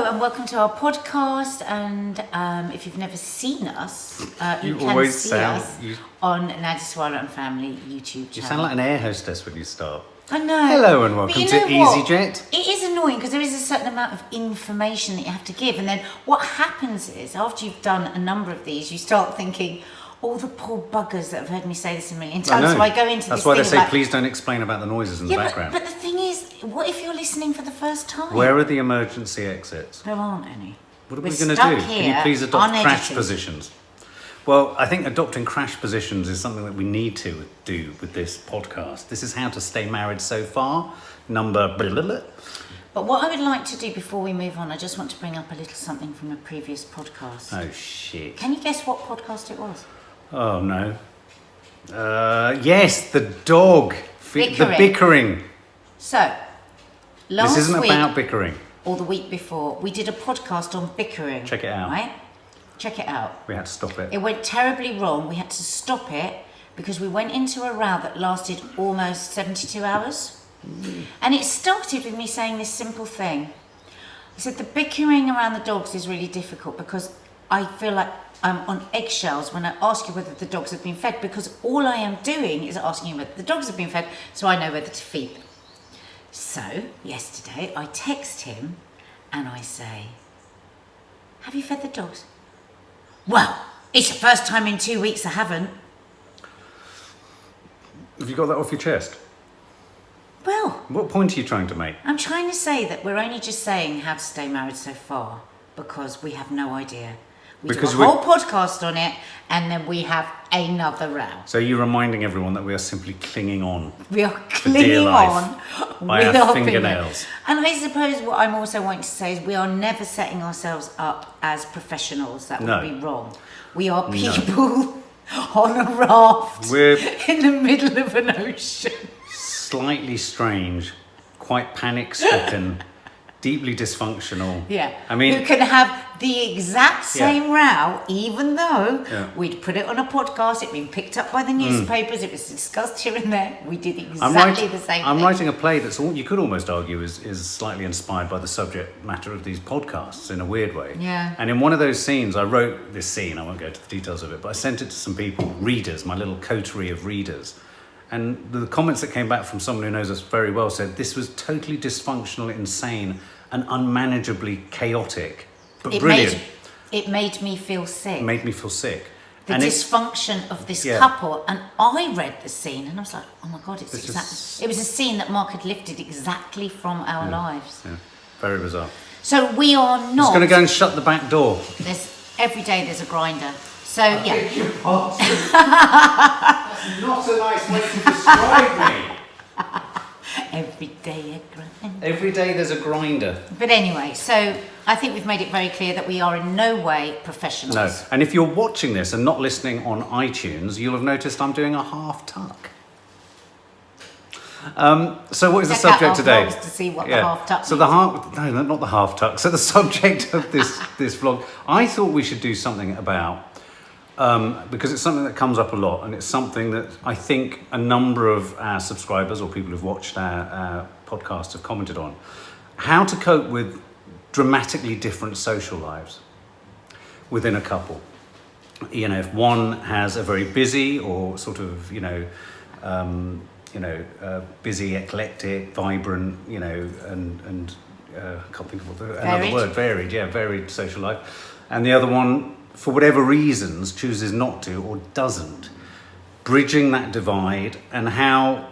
and welcome to our podcast. And if you've never seen us, you can always see sound us on NADIA Sawalha and Family YouTube channel. You sound like an air hostess when you start. I know. Hello and welcome to EasyJet. It is annoying because there is a certain amount of information that you have to give, and then what happens is after you've done a number of these, you start thinking, all the poor buggers that have heard me say this a million times. So I go into That's this why thing they say, like, please don't explain about the noises in the background. But the thing is, what if you're listening for the first time? Where are the emergency exits? There aren't any. What are we going to do? Can you please adopt crash positions? Well, I think adopting crash positions is something that we need to do with this podcast. This is how to stay married so far. But what I would like to do before we move on, I just want to bring up a little something from a previous podcast. Oh, shit. Can you guess what podcast it was? Oh, no. Yes, the dog. The bickering. So, last This isn't week, about bickering. or the week before, we did a podcast on bickering. Check it out. Right? Check it out. We had to stop it. It went terribly wrong. We had to stop it because we went into a row that lasted almost 72 hours. And it started with me saying this simple thing. I said, the bickering around the dogs is really difficult because I feel like I'm on eggshells when I ask you whether the dogs have been fed, because all I am doing is asking you whether the dogs have been fed so I know whether to feed them. So, yesterday, I text him and I say, have you fed the dogs? Well, it's the first time in 2 weeks I haven't. Have you got that off your chest? Well, What point are you trying to make? I'm trying to say that we're only just saying how to stay married so far because we have no idea. We do a whole podcast on it and then we have another row. So you're reminding everyone that we are simply clinging on. We are clinging on by with our our fingernails. And I suppose what I'm also wanting to say is we are never setting ourselves up as professionals. That would be wrong. We are people on a raft in the middle of an ocean. Slightly strange, quite panic-stricken, deeply dysfunctional. Yeah. I mean, who can have the exact same row, even though we'd put it on a podcast, it'd been picked up by the newspapers, it was discussed here and there. We did exactly the same thing. I'm writing a play that's all you could almost argue is slightly inspired by the subject matter of these podcasts in a weird way. Yeah. And in one of those scenes, I wrote this scene. I won't go into the details of it, but I sent it to some people, readers, my little coterie of readers. And the comments that came back from someone who knows us very well said this was totally dysfunctional, insane, and unmanageably chaotic, but brilliant. It made me feel sick. It made me feel sick. The dysfunction of this couple. And I read the scene and I was like, oh my God, it was a scene that Mark had lifted exactly from our lives. Yeah, very bizarre. So we are not... Just going to go and shut the back door. Every day there's a grinder. So, I beg your pardon. That's not a nice way to describe me. Every day a grinder. Every day there's a grinder. But anyway, so I think we've made it very clear that we are in no way professionals. No, and if you're watching this and not listening on iTunes, you'll have noticed I'm doing a half tuck. So what is the subject today? To see what the half tuck so means. not the half tuck. So the subject of this vlog, I thought we should do something about, because it's something that comes up a lot, and it's something that I think a number of our subscribers or people who've watched our podcast have commented on, how to cope with dramatically different social lives within a couple. You know, if one has a very busy or sort of, busy, eclectic, vibrant, and I can't think of another word, varied social life. And the other one, for whatever reasons, chooses not to or doesn't. Bridging that divide and how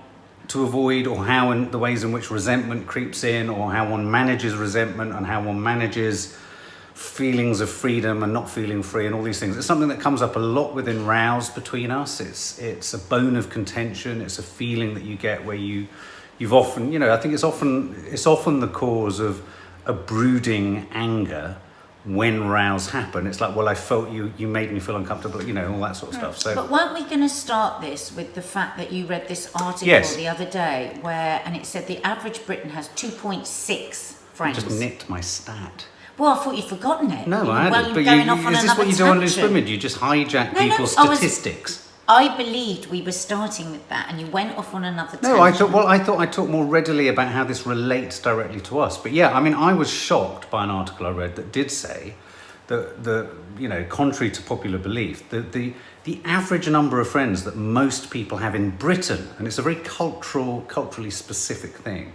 to avoid, or how in the ways in which resentment creeps in, or how one manages resentment and how one manages feelings of freedom and not feeling free and all these things. It's something that comes up a lot within rows between us. It's a bone of contention. It's a feeling that you get where you've often, I think it's often the cause of a brooding anger when rows happen. It's like, well, I felt you made me feel uncomfortable, all that sort of stuff. So, but weren't we going to start this with the fact that you read this article the other day and it said the average Briton has 2.6 friends? I just nicked my stat. Well, I thought you'd forgotten it. No, I hadn't. But is this what you do on Loose Women? You just hijack people's statistics. I believed we were starting with that, and you went off on another tangent. No, I thought I'd talk more readily about how this relates directly to us. But yeah, I mean, I was shocked by an article I read that did say that contrary to popular belief, the average number of friends that most people have in Britain, and it's a very culturally specific thing,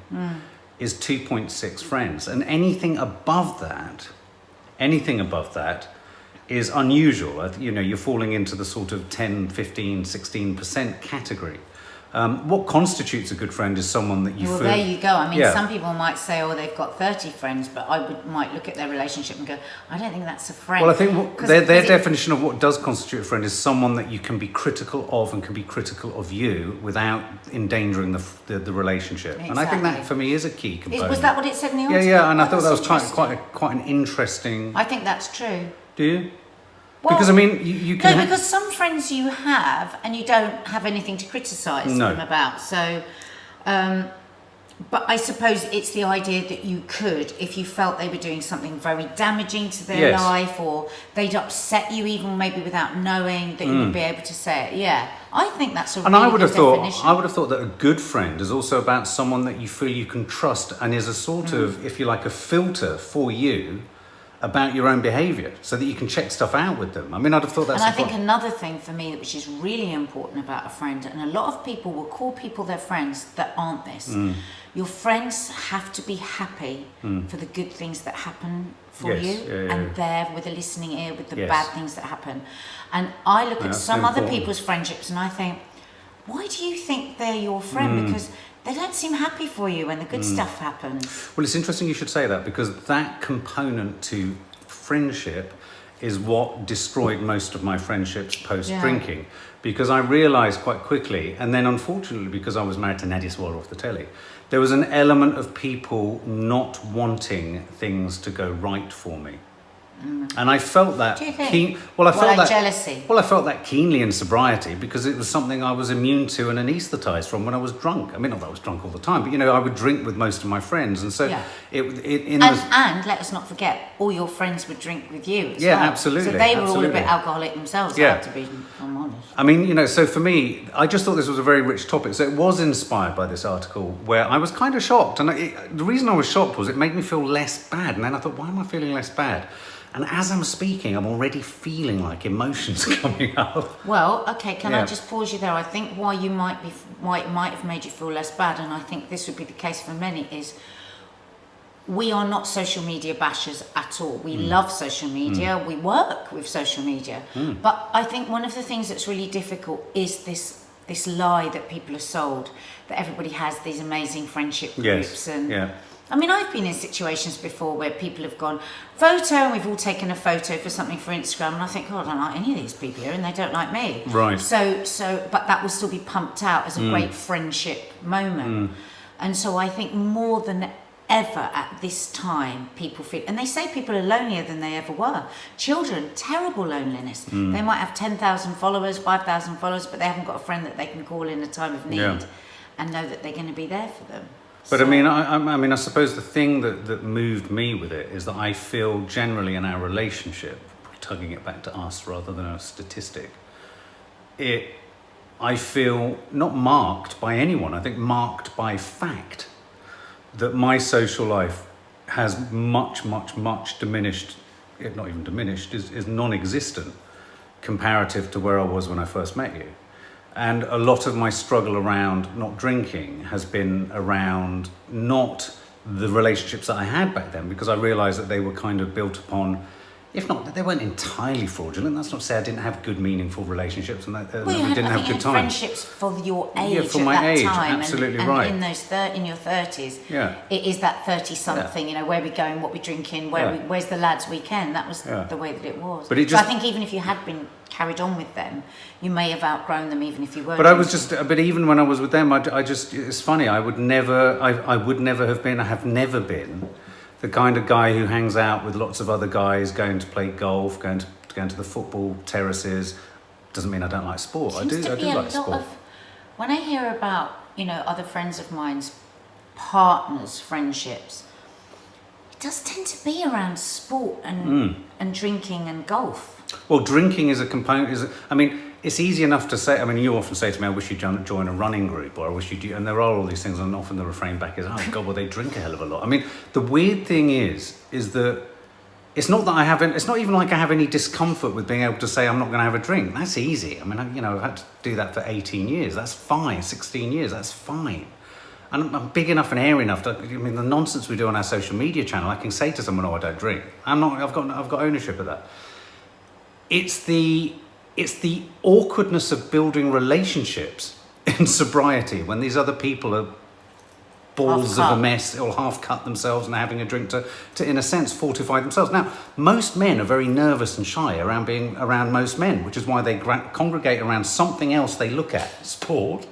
is 2.6 friends, and anything above that is unusual. You're falling into the sort of 10, 15, 16% category. What constitutes a good friend is someone that you feel... Well, there you go. I mean, some people might say, oh, they've got 30 friends, but might look at their relationship and go, I don't think that's a friend. Well, I think their definition of what does constitute a friend is someone that you can be critical of and can be critical of you without endangering the relationship. Exactly. And I think that, for me, is a key component. Was that what it said in the article? Yeah, and I thought that was quite an interesting... I think that's true. Do you? Well, because, I mean, you can... No, because some friends you have, and you don't have anything to criticise them about. So, but I suppose it's the idea that you could, if you felt they were doing something very damaging to their life, or they'd upset you even maybe without knowing, that you would be able to say it. Yeah, I think that's a really good definition. I would have thought that a good friend is also about someone that you feel you can trust and is a sort of, if you like, a filter for you about your own behaviour, so that you can check stuff out with them. I mean, I'd have thought that's... And I think another thing for me, which is really important about a friend, and a lot of people will call people their friends that aren't this. Your friends have to be happy for the good things that happen for you, and there with a listening ear with the bad things that happen. And I look at some other people's friendships and I think, why do you think they're your friend? Because they don't seem happy for you when the good stuff happens. Well, it's interesting you should say that, because that component to friendship is what destroyed most of my friendships post-drinking. Because I realised quite quickly, and then unfortunately because I was married to NADIA off the telly, there was an element of people not wanting things to go right for me. And I felt that jealousy. Well, I felt that keenly in sobriety, because it was something I was immune to and anaesthetised from when I was drunk. I mean, not that I was drunk all the time, but I would drink with most of my friends, and so and let us not forget, all your friends would drink with you as well. Absolutely. So they were all a bit alcoholic themselves. I have to be, I'm honest. I mean, so for me, I just thought this was a very rich topic. So it was inspired by this article where I was kind of shocked, and the reason I was shocked was it made me feel less bad. And then I thought, why am I feeling less bad? And as I'm speaking, I'm already feeling like emotions coming up. Well, okay, can I just pause you there? I think why it might have made you feel less bad, and I think this would be the case for many, is we are not social media bashers at all. We love social media. We work with social media. But I think one of the things that's really difficult is this lie that people are sold, that everybody has these amazing friendship groups. I mean, I've been in situations before where people have gone, photo, and we've all taken a photo for something for Instagram, and I think, I don't like any of these people here, and they don't like me. Right. So, but that will still be pumped out as a great friendship moment. And so I think more than ever at this time, people feel, and they say people are lonelier than they ever were. Children, terrible loneliness. They might have 10,000 followers, 5,000 followers, but they haven't got a friend that they can call in a time of need and know that they're going to be there for them. But I mean, I suppose the thing that moved me with it is that I feel generally in our relationship, tugging it back to us rather than a statistic, I feel not marked by anyone. I think marked by fact that my social life has much diminished, if not even diminished, is non-existent comparative to where I was when I first met you. And a lot of my struggle around not drinking has been around not the relationships that I had back then, because I realised that they were kind of built upon, if not, they weren't entirely fraudulent. That's not to say I didn't have good, meaningful relationships and that we didn't have good times. Friendships for your age for my age, time, absolutely and right. In those in your 30s, it is that 30-something. Where we're going, what we're drinking, where's the lads' weekend. That was the way that it was. But so I think even if you had been carried on with them, you may have outgrown them, even if you weren't. But even when I was with them, it's funny. I would never have been. I have never been the kind of guy who hangs out with lots of other guys, going to play golf, going to the football terraces. Doesn't mean I don't like sport. I do like sport. When I hear about other friends of mine's partners' friendships, it does tend to be around sport and drinking and golf. Well, drinking is a component. it's easy enough to say. I mean, you often say to me, "I wish you'd join a running group," or "I wish you'd," and there are all these things, and often the refrain back is, "Oh God, well they drink a hell of a lot." I mean, the weird thing is that it's not that I haven't. It's not even like I have any discomfort with being able to say I'm not going to have a drink. That's easy. I mean, I've had to do that for 18 years. That's fine. 16 years. That's fine. And I'm big enough and hairy enough to. I mean, the nonsense we do on our social media channel, I can say to someone, "Oh, I don't drink." I'm not. I've got ownership of that. It's the awkwardness of building relationships in sobriety when these other people are balls of a mess or half cut themselves and having a drink to in a sense fortify themselves. Now, most men are very nervous and shy around being around most men, which is why they congregate around something else they look at, sport,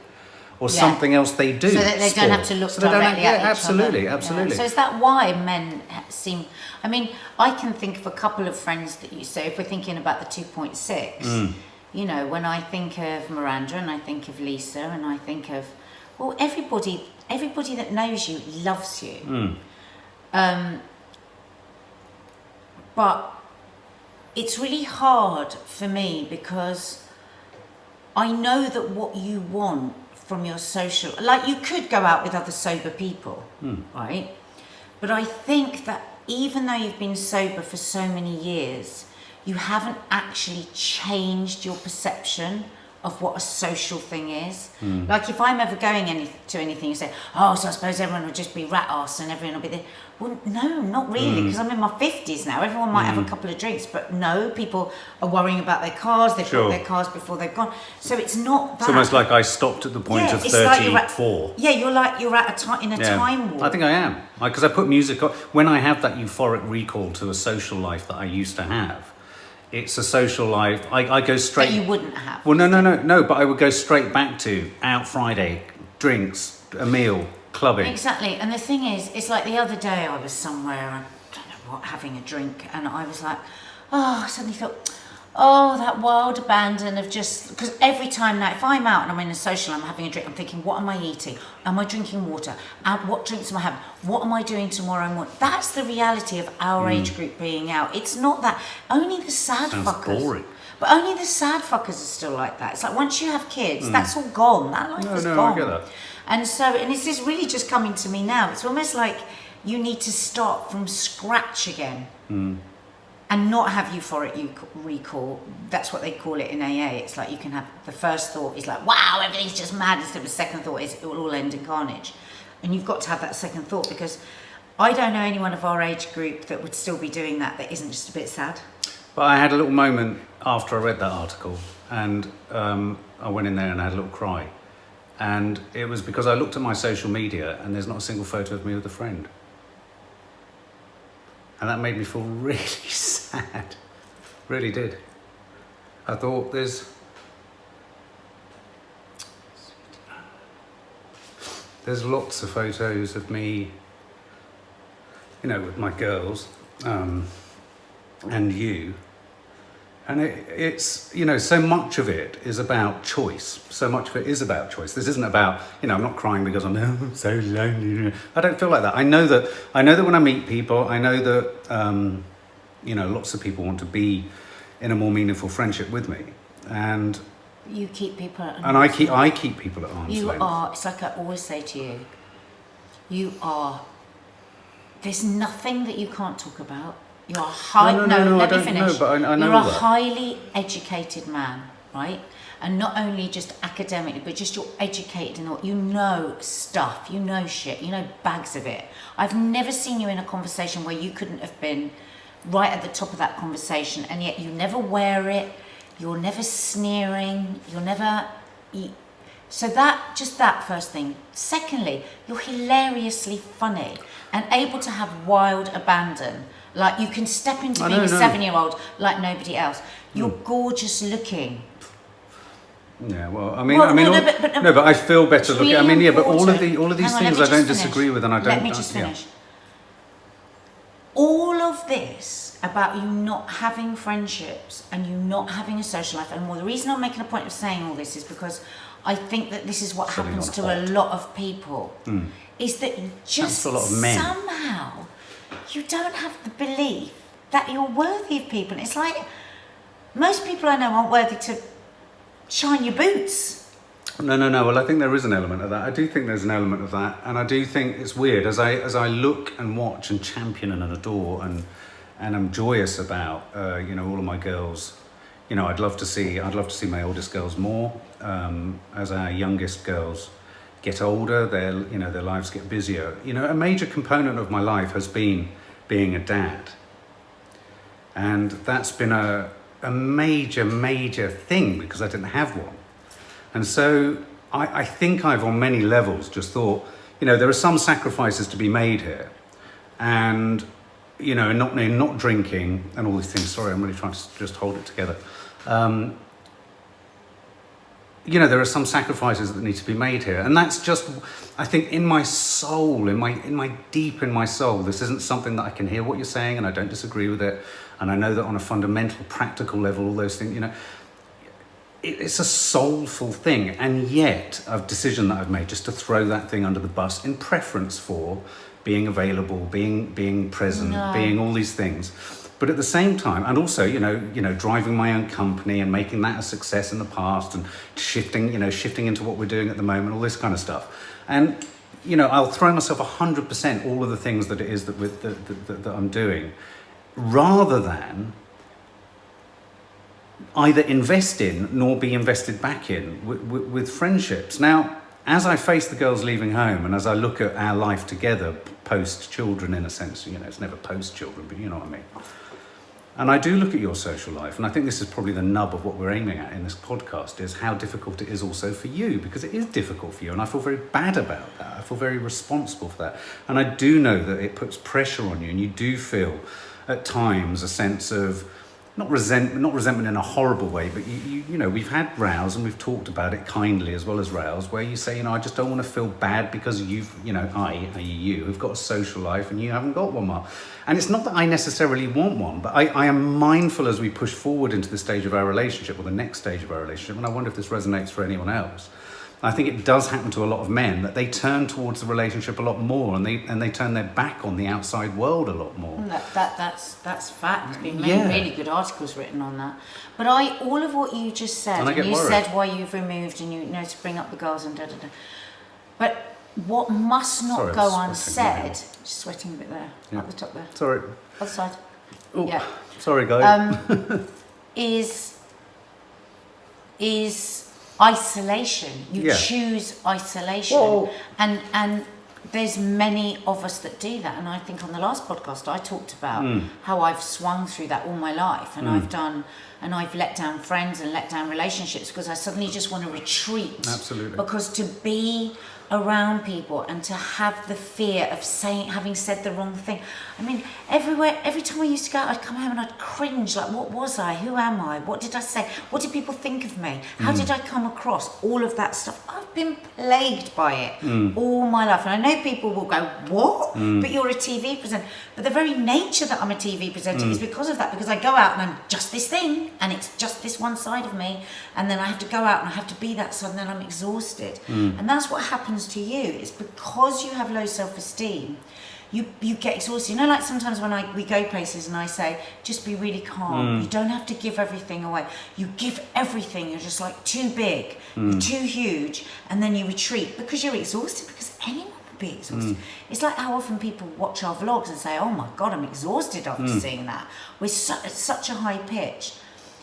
or something else they do, so that they don't have to look directly at each absolutely other. absolutely. So is that why men seem, I mean, I can think of a couple of friends that you say, if we're thinking about the 2.6, when I think of Miranda and I think of Lisa and I think of, well, everybody that knows you loves you. But it's really hard for me because I know that what you want from your social, like you could go out with other sober people, right? But I think that even though you've been sober for so many years, you haven't actually changed your perception of what a social thing is. Like if I'm ever going to anything, you say, "Oh, so I suppose everyone will just be rat ass and everyone will be there." Well, no, not really, because I'm in my 50s now. Everyone might have a couple of drinks, but no, people are worrying about their cars. They've got their cars before they've gone. So it's not that. It's almost like I stopped at the point of 34. You're at a time in a time warp. I think I am, because I put music on. When I have that euphoric recall to a social life that I used to have, it's a social life. I go straight. That you wouldn't have. Well, no. But I would go straight back to out Friday, drinks, a meal, clubbing. Exactly. And the thing is, it's like the other day I was somewhere, I don't know what, having a drink, and I was like, I suddenly thought, that wild abandon of just, because every time now, if I'm out and I'm in a social, I'm having a drink, I'm thinking, what am I eating? Am I drinking water? What drinks am I having? What am I doing tomorrow morning? That's the reality of our age group being out. It's not that. Only the sad fuckers. Boring. But only the sad fuckers are still like that. It's like once you have kids, that's all gone. That life is gone. I get that. And this is really just coming to me now. It's almost like you need to start from scratch again. And not have euphoric recall. That's what they call it in AA. It's like you can have, the first thought is like, wow, everything's just mad. Instead of the second thought is, it will all end in carnage. And you've got to have that second thought, because I don't know anyone of our age group that would still be doing that isn't just a bit sad. But I had a little moment after I read that article, and I went in there and I had a little cry. And it was because I looked at my social media and there's not a single photo of me with a friend. And that made me feel really sad. Really did. I thought there's lots of photos of me, with my girls, and you. And it's, so much of it is about choice. So much of it is about choice. This isn't about, I'm not crying because I'm so lonely. I don't feel like that. I know that when I meet people, I know that, lots of people want to be in a more meaningful friendship with me. And you keep people at arm's length. I keep people at arm's length. You are, it's like I always say to you, there's nothing that you can't talk about. You're let me finish. But I know you're a that. highly educated man, right? And not only just academically, but just you're educated in all. You know stuff, you know shit, you know bags of it. I've never seen you in a conversation where you couldn't have been right at the top of that conversation, and yet you never wear it. You're never sneering. You're never. So that first thing. Secondly, you're hilariously funny and able to have wild abandon. Like you can step into being a 7-year-old like nobody else. You're gorgeous looking. Yeah, well, but I feel better looking. Really but all of these things I don't disagree with, and I don't. Let me just finish. All of this about you not having friendships and you not having a social life, and the reason I'm making a point of saying all this is because I think that this is what happens to a lot of people, is that you just somehow you don't have the belief that you're worthy of people. And it's like most people I know aren't worthy to shine your boots. No. Well, I think there is an element of that. I do think there's an element of that, and I do think it's weird as I look and watch and champion and adore and I'm joyous about all of my girls. I'd love to see my oldest girls more as our youngest girls get older. Their lives get busier. A major component of my life has been being a dad, and that's been a major thing because I didn't have one. And so I think I've on many levels just thought, there are some sacrifices to be made here. And, not drinking and all these things. Sorry, I'm really trying to just hold it together. There are some sacrifices that need to be made here. And that's just, I think in my soul, in my soul, this isn't something that I can hear what you're saying and I don't disagree with it. And I know that on a fundamental, practical level, all those things, it's a soulful thing, and yet a decision that I've made just to throw that thing under the bus in preference for being available, being present, being all these things. But at the same time, and also, driving my own company and making that a success in the past and shifting into what we're doing at the moment, all this kind of stuff. And, I'll throw myself 100% all of the things that it is that I'm doing, rather than either invest in nor be invested back in with friendships. Now, as I face the girls leaving home and as I look at our life together, post-children in a sense, it's never post-children, but you know what I mean. And I do look at your social life, and I think this is probably the nub of what we're aiming at in this podcast, is how difficult it is also for you, because it is difficult for you, and I feel very bad about that. I feel very responsible for that. And I do know that it puts pressure on you, and you do feel at times a sense of not resentment in a horrible way, but we've had rows and we've talked about it kindly as well as rows where you say, I just don't want to feel bad because you have got a social life and you haven't got one, Mark. And it's not that I necessarily want one, but I am mindful as we push forward into the stage of our relationship or the next stage of our relationship, and I wonder if this resonates for anyone else. I think it does happen to a lot of men that they turn towards the relationship a lot more, and they turn their back on the outside world a lot more. That's fact. There's been many really good articles written on that. But all of what you just said, and you said why you've removed and to bring up the girls and da-da-da. But what must not go unsaid, just sweating a bit there, up the top there. Sorry. Other side. Ooh, yeah. Sorry, guys. Is isolation. You choose isolation. Whoa. And there's many of us that do that, and I think on the last podcast I talked about how I've swung through that all my life, and I've let down friends and let down relationships because I suddenly just want to retreat. Absolutely. Because to be around people and to have the fear of having said the wrong thing. I mean, every time I used to go out, I'd come home and I'd cringe, like, what was I? Who am I? What did I say? What did people think of me? How did I come across? All of that stuff. I've been plagued by it all my life. And I know people will go, what? But you're a TV presenter. But the very nature that I'm a TV presenter is because of that, because I go out and I'm just this thing, and it's just this one side of me, and then I have to go out and I have to be that side, and then I'm exhausted. And that's what happens to you. It's because you have low self-esteem, you get exhausted. Like sometimes when we go places and I say, just be really calm. You don't have to give everything away. You give everything. You're just like too big, you're too huge, and then you retreat because you're exhausted, because anyone would be exhausted. It's like how often people watch our vlogs and say, oh my God, I'm exhausted after seeing that. We're at such a high pitch.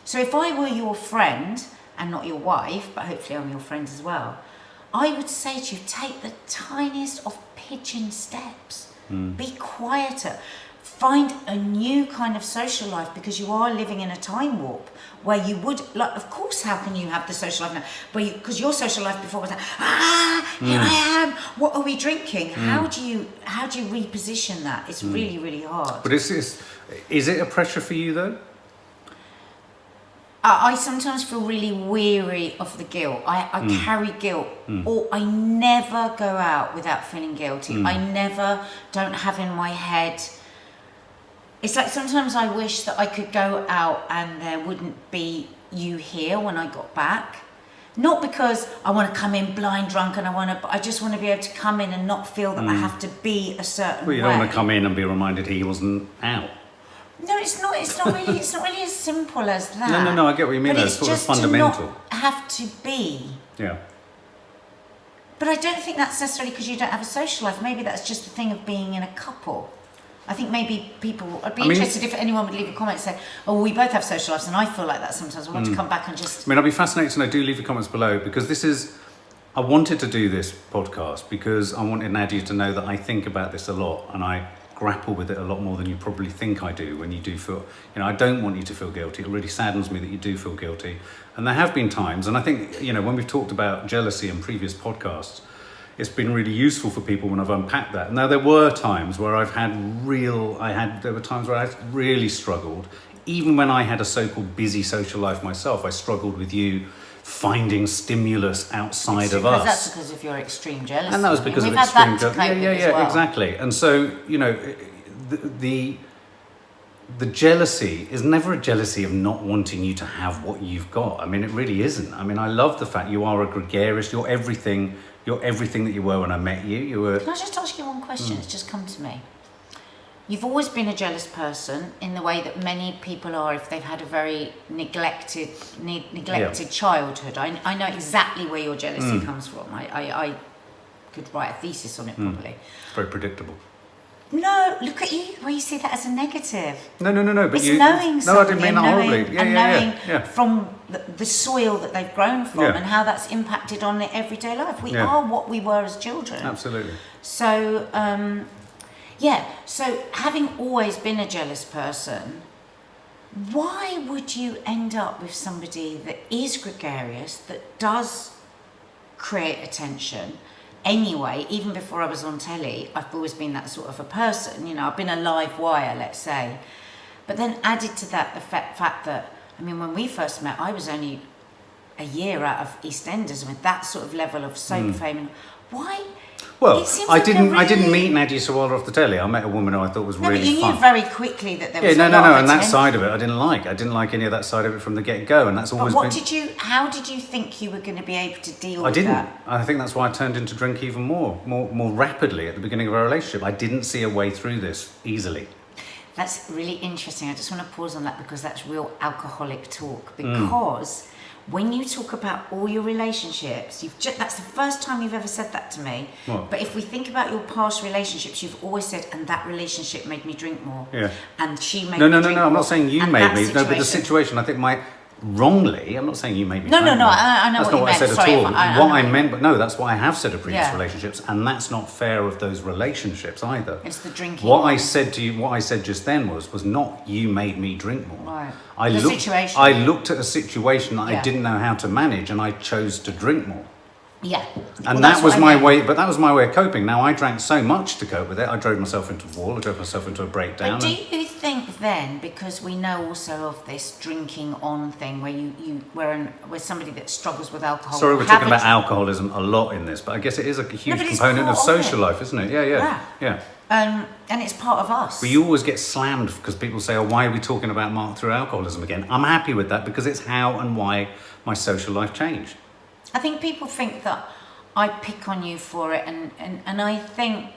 So if I were your friend, and not your wife, but hopefully I'm your friend as well, I would say to you, take the tiniest of pigeon steps. Be quieter. Find a new kind of social life, because you are living in a time warp where you would, like, of course, how can you have the social life now? Because your social life before was like, here I am, what are we drinking? How do you reposition that? It's really, really hard. But is it a pressure for you though? I sometimes feel really weary of the guilt. I carry guilt, or I never go out without feeling guilty. I never don't have in my head. It's like sometimes I wish that I could go out and there wouldn't be you here when I got back. Not because I want to come in blind drunk and I just want to be able to come in and not feel that I have to be a certain way. Well, you don't want to come in and be reminded he wasn't out. No, it's not really as simple as that. No, I get what you mean. But it's sort of fundamental. To not have to be. Yeah. But I don't think that's necessarily because you don't have a social life. Maybe that's just the thing of being in a couple. I think maybe people... I'd be interested if anyone would leave a comment and say, oh, we both have social lives, and I feel like that sometimes. I want to come back and just... I mean, I'd be fascinated to know. Do leave your comments below, because this is... I wanted to do this podcast because I wanted Nadia to know that I think about this a lot, and I grapple with it a lot more than you probably think I do when you do feel... I don't want you to feel guilty. It really saddens me that you do feel guilty. And there have been times, and I think, when we've talked about jealousy in previous podcasts, it's been really useful for people when I've unpacked that. Now, there were times where there were times where I really struggled. Even when I had a so-called busy social life myself, I struggled with you finding stimulus outside of us. That's because of your extreme jealousy. And that was because of extreme jealousy. Yeah, exactly. And so, the jealousy is never a jealousy of not wanting you to have what you've got. I mean, it really isn't. I mean, I love the fact you are a gregarious. You're everything that you were when I met you. Can I just ask you one question? It's just come to me. You've always been a jealous person in the way that many people are if they've had a very neglected childhood. I know exactly where your jealousy comes from. I could write a thesis on it probably. It's very predictable. No, look at you, where you see that as a negative. No. But it's knowing something. No, I didn't mean that horribly. Knowing from the soil that they've grown from and how that's impacted on their everyday life. We are what we were as children. Absolutely. So, so having always been a jealous person, why would you end up with somebody that is gregarious, that does create attention? Anyway, even before I was on telly, I've always been that sort of a person. I've been a live wire, let's say. But then added to that the fact that, when we first met, I was only a year out of EastEnders with that sort of level of soap fame. Why? Well, I didn't meet Nadia Sawalha off the telly. I met a woman who I thought was really fun. But you knew very quickly that there was a lot of and that attention. side of it I didn't like. I didn't like any of that side of it from the get-go, and that's always been... How did you think you were going to be able to deal with that? I didn't. I think that's why I turned into drink even more rapidly at the beginning of our relationship. I didn't see a way through this easily. That's really interesting. I just want to pause on that because that's real alcoholic talk. Because when you talk about all your relationships, that's the first time you've ever said that to me. What? But if we think about your past relationships, you've always said, and that relationship made me drink more. Yeah. And she made me drink more. No, I'm not saying you made me. No, but the situation, I think wrongly, I'm not saying you made me drink more. I know that's what you meant. That's not what I said at all. What I meant, but no, that's what I have said of previous relationships, and that's not fair of those relationships either. It's the drinking. What I said just then was not you made me drink more. Right. I looked at a situation that I didn't know how to manage, and I chose to drink more. Yeah. And that was my way, but that was my way of coping. Now, I drank so much to cope with it, I drove myself into a wall, I drove myself into a breakdown. But do you think then, because we know also of this drinking on thing where where somebody that struggles with alcohol... Sorry, we're talking about alcoholism a lot in this, but I guess it is a huge component of social life, isn't it? Yeah. And it's part of us. But you always get slammed because people say, why are we talking about Mark through alcoholism again? I'm happy with that because it's how and why my social life changed. I think people think that I pick on you for it, and I think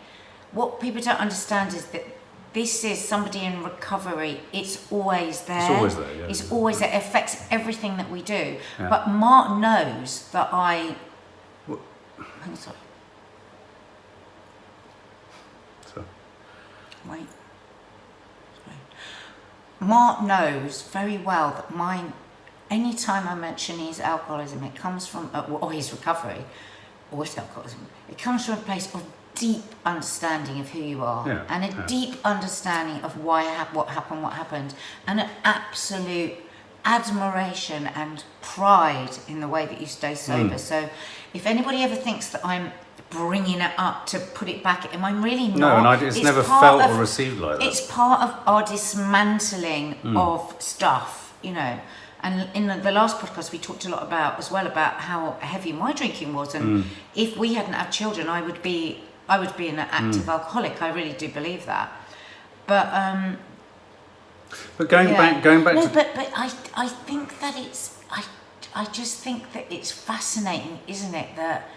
what people don't understand is that this is somebody in recovery. It's always there. It's always there, yeah. It's always there. It affects everything that we do. Yeah. But Mark knows that I'm sorry. So. Wait. Mark knows very well that anytime I mention his alcoholism, it comes from, or his recovery, or his alcoholism, it comes from a place of deep understanding of who you are, and a deep understanding of what happened, and an absolute admiration and pride in the way that you stay sober. So if anybody ever thinks that I'm bringing it up to put it back at him, I'm really not. No, and it's never felt or received like that. It's part of our dismantling of stuff, And in the last podcast, we talked a lot about how heavy my drinking was, and if we hadn't had children, I would be an active alcoholic. I really do believe that. But going back. No, but I think that I just think that it's fascinating, isn't it, that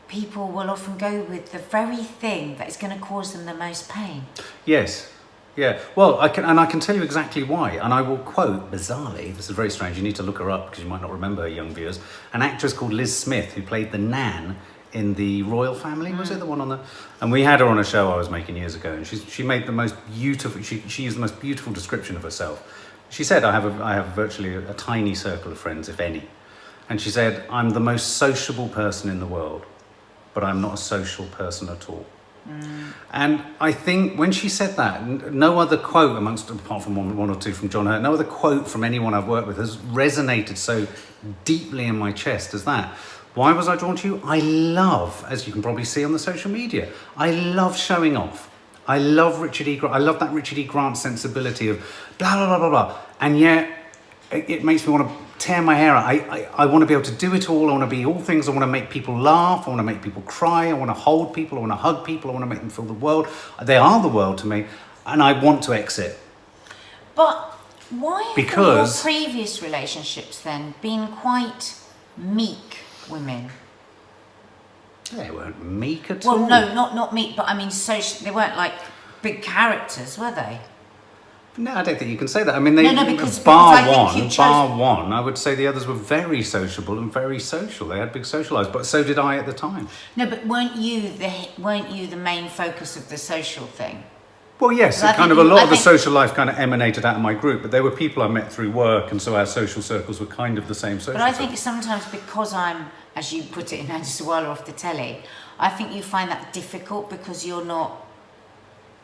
people will often go with the very thing that is going to cause them the most pain. Yes. Yeah, well, I can tell you exactly why, and I will quote, bizarrely, this is very strange, you need to look her up because you might not remember her, young viewers, an actress called Liz Smith who played the Nan in the Royal Family, was it the one on the... And we had her on a show I was making years ago, and she made the most beautiful, she used the most beautiful description of herself. She said, I have virtually a tiny circle of friends, if any. And she said, I'm the most sociable person in the world, but I'm not a social person at all. And I think when she said that, no other quote apart from one or two from John Hurt, no other quote from anyone I've worked with has resonated so deeply in my chest as that. Why was I drawn to you? I love, as you can probably see on the social media, I love showing off. I love Richard E. Grant. I love that Richard E. Grant sensibility of blah, blah, blah, blah, blah. And yet it makes me want to tear my hair out. I want to be able to do it all. I want to be all things. I want to make people laugh. I want to make people cry. I want to hold people. I want to hug people. I want to make them feel the world. They are the world to me. And I want to exit. But why have your previous relationships then been quite meek women? They weren't meek at all. Well, no, not meek, but I mean, they weren't like big characters, were they? No, I don't think you can say that. I mean, because bar one, I would say the others were very sociable and very social. They had big social lives, but so did I at the time. No, but weren't you the main focus of the social thing? Well, yes, a lot of the social life kind of emanated out of my group, but they were people I met through work, and so our social circles were kind of the same social. But I think sometimes because I'm, as you put it in Sawalha off the telly, I think you find that difficult because you're not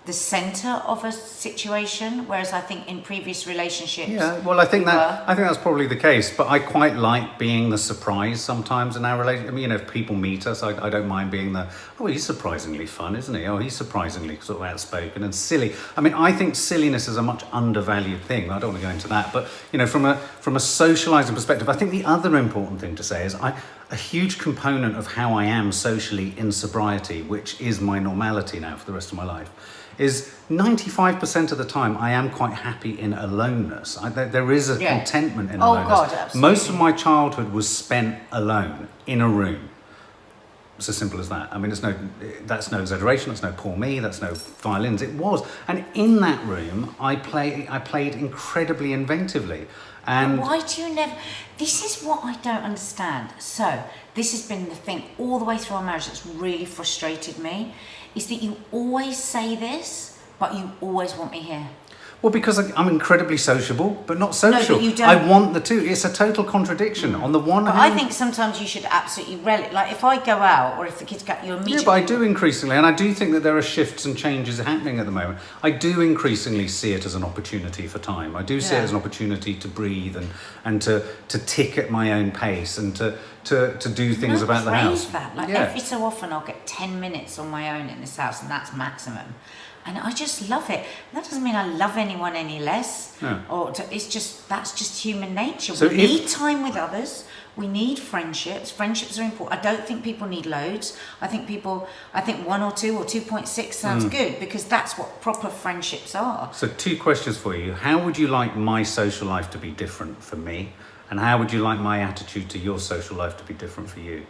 the centre of a situation, whereas I think in previous relationships... Yeah, well, I think that's probably the case, but I quite like being the surprise sometimes in our relationship. I mean, if people meet us, I don't mind being he's surprisingly fun, isn't he? Oh, he's surprisingly sort of outspoken and silly. I mean, I think silliness is a much undervalued thing. I don't want to go into that, but, from a socialising perspective, I think the other important thing to say is a huge component of how I am socially in sobriety, which is my normality now for the rest of my life, is 95% of the time I am quite happy in aloneness. There is a contentment in aloneness. God, absolutely. Most of my childhood was spent alone in a room. It's as simple as that. I mean, that's no exaggeration. That's no poor me. That's no violins. It was, and in that room, I played incredibly inventively. And but why do you never? This is what I don't understand. So this has been the thing all the way through our marriage that's really frustrated me, is that you always say this, but you always want me here. Well, because I'm incredibly sociable, but not social. No, but you don't. I want the two. It's a total contradiction. On the one hand... I think sometimes you should absolutely relish... Like, if I go out, or if the kids go... You immediately... Yeah, but I do increasingly, and I do think that there are shifts and changes happening at the moment. I do increasingly see it as an opportunity for time. I do see it as an opportunity to breathe and to tick at my own pace and to do things about the house. That. Like, every so often I'll get 10 minutes on my own in this house, and that's maximum. And I just love it. That doesn't mean I love anyone any less. No. That's just human nature. So we need time with others. We need friendships. Friendships are important. I don't think people need loads. I think 1 or 2 or 2.6 sounds good, because that's what proper friendships are. So 2 questions for you. How would you like my social life to be different for me? And how would you like my attitude to your social life to be different for you?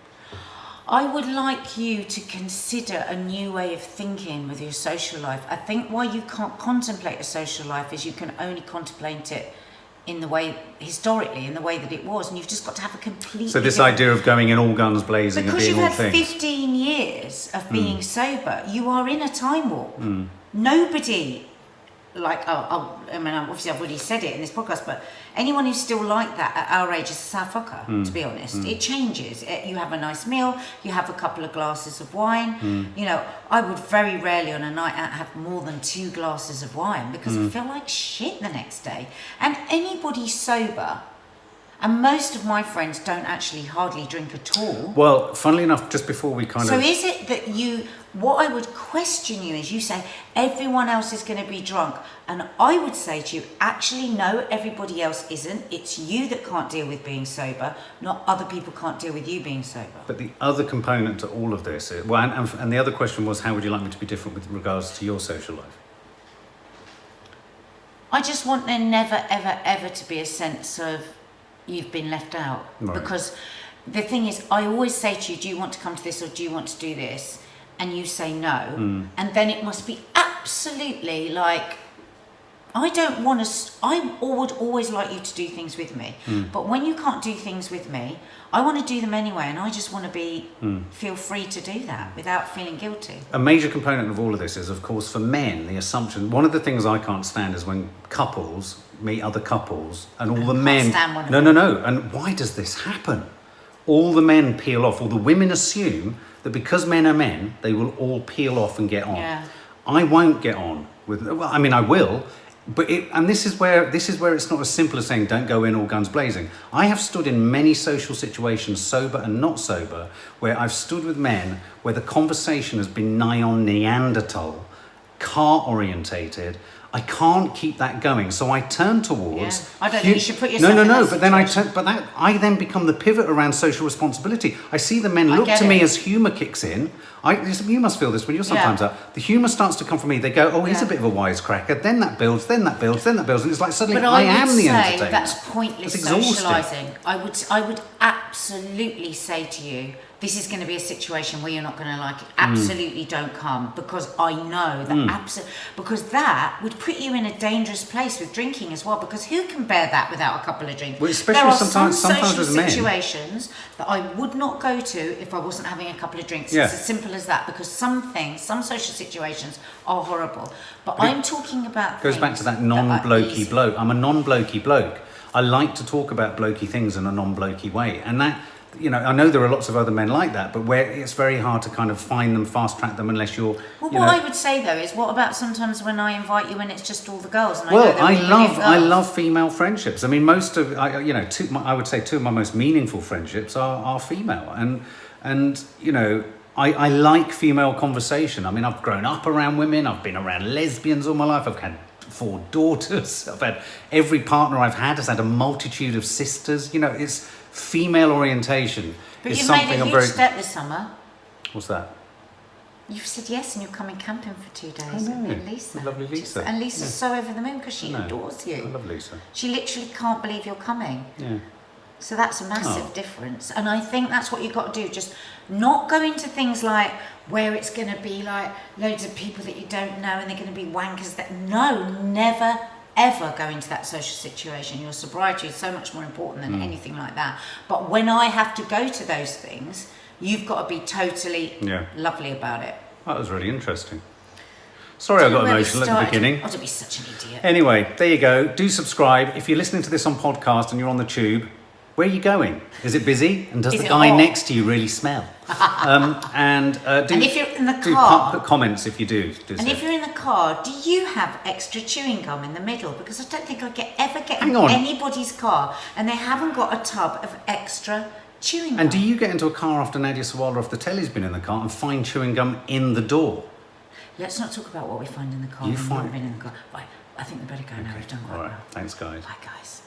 I would like you to consider a new way of thinking with your social life. I think why you can't contemplate a social life is you can only contemplate it historically, in the way that it was, and you've just got to have a completely... So this idea of going in all guns blazing and being all things. Because you've had 15 years of being sober, you are in a time warp. Nobody... obviously I've already said it in this podcast, but anyone who's still like that at our age is a sad fucker, to be honest. It changes. You have a nice meal, you have a couple of glasses of wine. I would very rarely on a night out have more than 2 glasses of wine, because I feel like shit the next day. And anybody sober, and most of my friends don't actually hardly drink at all. Well, funnily enough, just before we So is it that what I would question you is, you say everyone else is going to be drunk, and I would say to you, actually no, everybody else isn't. It's you that can't deal with being sober, not other people can't deal with you being sober. But the other component to all of this, and the other question was, how would you like me to be different with regards to your social life? I just want there never, ever, ever to be a sense of you've been left out. Right. Because the thing is, I always say to you, do you want to come to this or do you want to do this? And you say no. And then it must be absolutely like I don't want to. I would always like you to do things with me, but when you can't do things with me, I want to do them anyway, and I just want to feel free to do that without feeling guilty. A major component of all of this is, of course, for men, the assumption. One of the things I can't stand is when couples meet other couples, and all the men. Stand one of No. And why does this happen? All the men peel off, or the women assume that because men are men, they will all peel off and get on. Yeah. I won't get on with. Well, I mean, I will. But this is where it's not as simple as saying don't go in all guns blazing. I have stood in many social situations, sober and not sober, where I've stood with men where the conversation has been nigh on Neanderthal, car orientated. I can't keep that going, so I turn towards. Yeah. I don't think you should put yourself. in that But then I then become the pivot around social responsibility. I see the men look to me as humour kicks in. You must feel this when you're sometimes out. The humour starts to come from me. They go, oh, he's a bit of a wisecracker. Then that builds, and it's like suddenly I am the entertainer. That's pointless socialising. I would absolutely say to you, this is going to be a situation where you're not going to like it. Absolutely don't come, because I know that because that would put you in a dangerous place with drinking as well, because who can bear that without a couple of drinks? Well, especially there are sometimes social with men. situations that I would not go to if I wasn't having a couple of drinks. Yeah. It's as simple as that, because some social situations are horrible. But I'm talking about goes back to that non-blokey bloke. I'm a non-blokey bloke. I like to talk about blokey things in a non-blokey way, and that. I know there are lots of other men like that, but where it's very hard to kind of find them, fast track them, unless you're. Well, what I would say though is, what about sometimes when I invite you and it's just all the girls? And I love female friendships. I mean, I would say two of my most meaningful friendships are female, and I like female conversation. I mean, I've grown up around women. I've been around lesbians all my life. I've had 4 daughters. I've had every partner I've had has had a multitude of sisters. It's. Female orientation but is you something made a huge step this summer. What's that? You've said yes, and you're coming camping for 2 days. I know. With Lisa. Lovely Lisa. And Lisa's so over the moon because she adores you. I love Lisa. She literally can't believe you're coming. Yeah. So that's a massive difference. And I think that's what you've got to do. Just not go into things like where it's going to be like loads of people that you don't know and they're going to be wankers. Never ever go into that social situation. Your sobriety is so much more important than anything like that. But when I have to go to those things, you've got to be totally lovely about it. That was really interesting. Sorry I got emotional at the beginning. Oh, don't be such an idiot. Anyway, there you go. Do subscribe. If you're listening to this on podcast and you're on the tube, where are you going? Is it busy? And does the guy next to you really smell? And if you're in the car, put comments if you do. And if you're in the car, do you have extra chewing gum in the middle? Because I don't think I ever get in anybody's car and they haven't got a tub of extra chewing gum. And do you get into a car after Nadia Sawalha off the telly's been in the car and find chewing gum in the door? Let's not talk about what we find in the car. We've not been in the car. Right, I think we better go now. We've done quite well. Thanks, guys. Bye, guys.